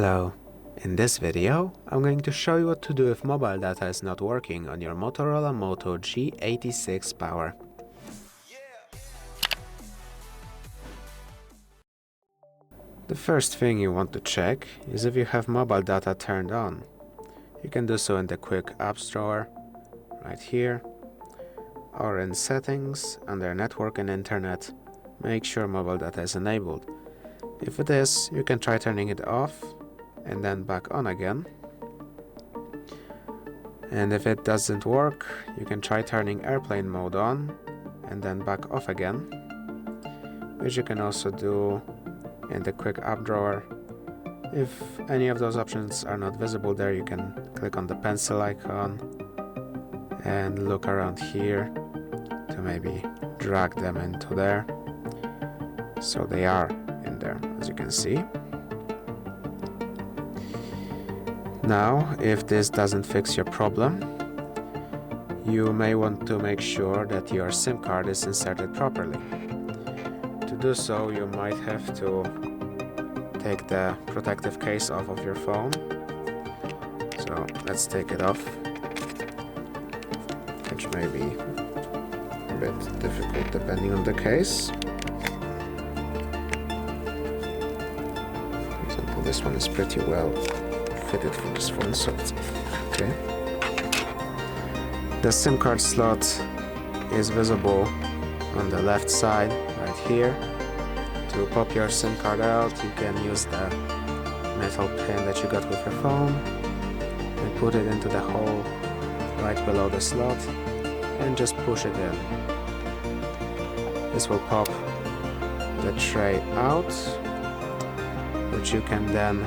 Hello! In this video, I'm going to show you what to do if mobile data is not working on your Motorola Moto G86 Power. The first thing you want to check is if you have mobile data turned on. You can do so in the quick apps drawer, right here, or in settings, under network and internet. Make sure mobile data is enabled. If it is, you can try turning it off and then back on again. And if it doesn't work, you can try turning airplane mode on and then back off again, which you can also do in the quick app drawer. If any of those options are not visible there, you can click on the pencil icon and look around here to maybe drag them into there. So they are in there, as you can see. Now, if this doesn't fix your problem, you may want to make sure that your SIM card is inserted properly. To do so, you might have to take the protective case off of your phone. So let's take it off, which may be a bit difficult depending on the case. For example, this one is pretty well fitted for this phone, so it's okay. The SIM card slot is visible on the left side, right here. To pop your SIM card out, you can use the metal pin that you got with your phone and put it into the hole right below the slot and just push it in. This will pop the tray out, which you can then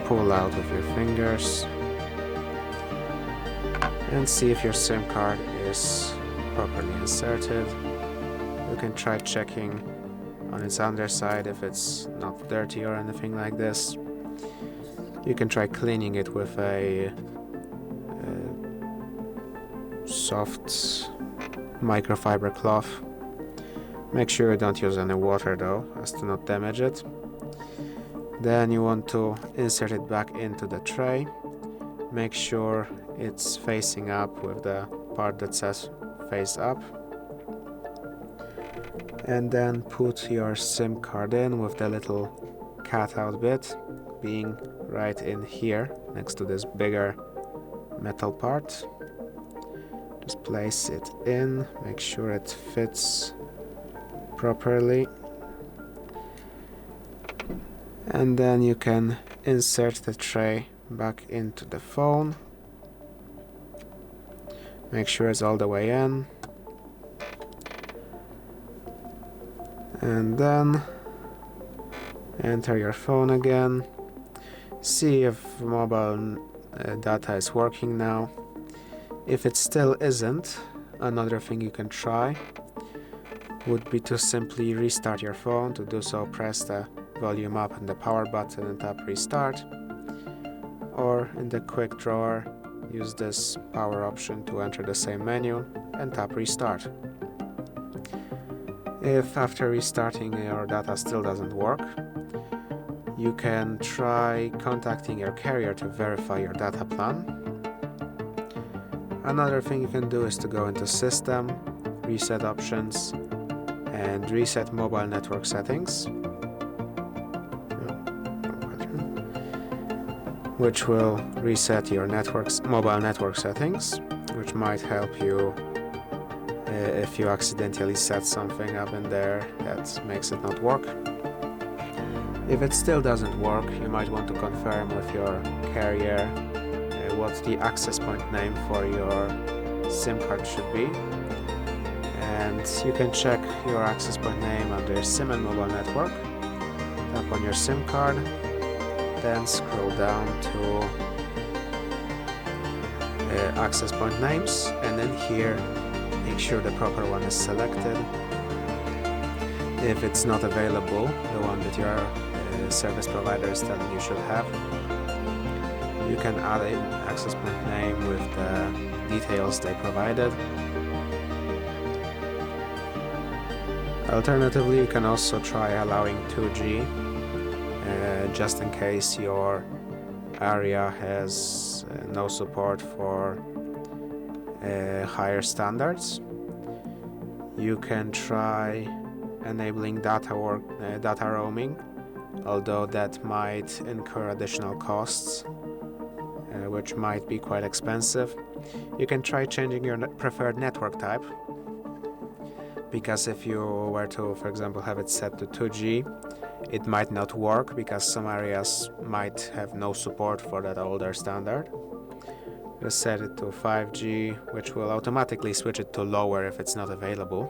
pull out with your fingers and see if your SIM card is properly inserted. You can try checking on its underside if it's not dirty or anything like this. You can try cleaning it with a soft microfiber cloth. Make sure you don't use any water though, as to not damage it. Then you want to insert it back into the tray. Make sure it's facing up with the part that says face up. And then put your SIM card in with the little cutout bit being right in here next to this bigger metal part. Just place it in, make sure it fits properly. And then you can insert the tray back into the phone. Make sure it's all the way in. And then enter your phone again. See if mobile data is working now. If it still isn't, another thing you can try would be to simply restart your phone. To do so, press the volume up and the power button and tap restart, or in the quick drawer use this power option to enter the same menu and tap restart. If after restarting your data still doesn't work, you can try contacting your carrier to verify your data plan. Another thing you can do is to go into System, Reset Options, and Reset Mobile Network Settings, which will reset your mobile network settings, which might help you if you accidentally set something up in there that makes it not work. If it still doesn't work, you might want to confirm with your carrier what the access point name for your SIM card should be. And you can check your access point name under SIM and Mobile Network. Tap on your SIM card, then scroll down to access point names, and then here make sure the proper one is selected. If it's not available, the one that your service provider is telling you should have, you can add an access point name with the details they provided. Alternatively, you can also try allowing 2G just in case your area has no support for higher standards, you can try enabling data roaming, although that might incur additional costs, which might be quite expensive. You can try changing your preferred network type, because if you were to, for example, have it set to 2G, it might not work because some areas might have no support for that older standard. Just set it to 5G, which will automatically switch it to lower if it's not available.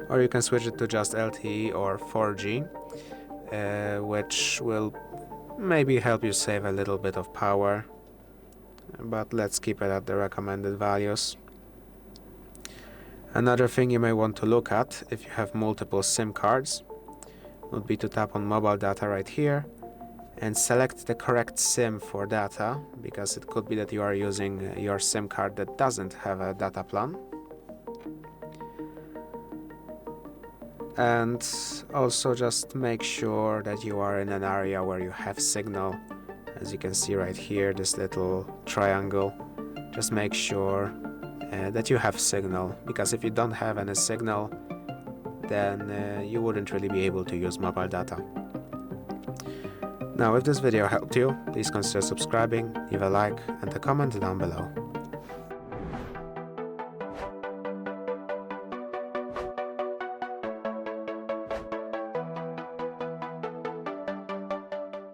Or you can switch it to just LTE or 4G, which will maybe help you save a little bit of power, but let's keep it at the recommended values. Another thing you may want to look at if you have multiple SIM cards would be to tap on mobile data right here and select the correct SIM for data, because it could be that you are using your SIM card that doesn't have a data plan. And also just make sure that you are in an area where you have signal. As you can see right here, this little triangle, just make sure that you have signal, because if you don't have any signal, then you wouldn't really be able to use mobile data. Now, if this video helped you, please consider subscribing, leave a like and a comment down below.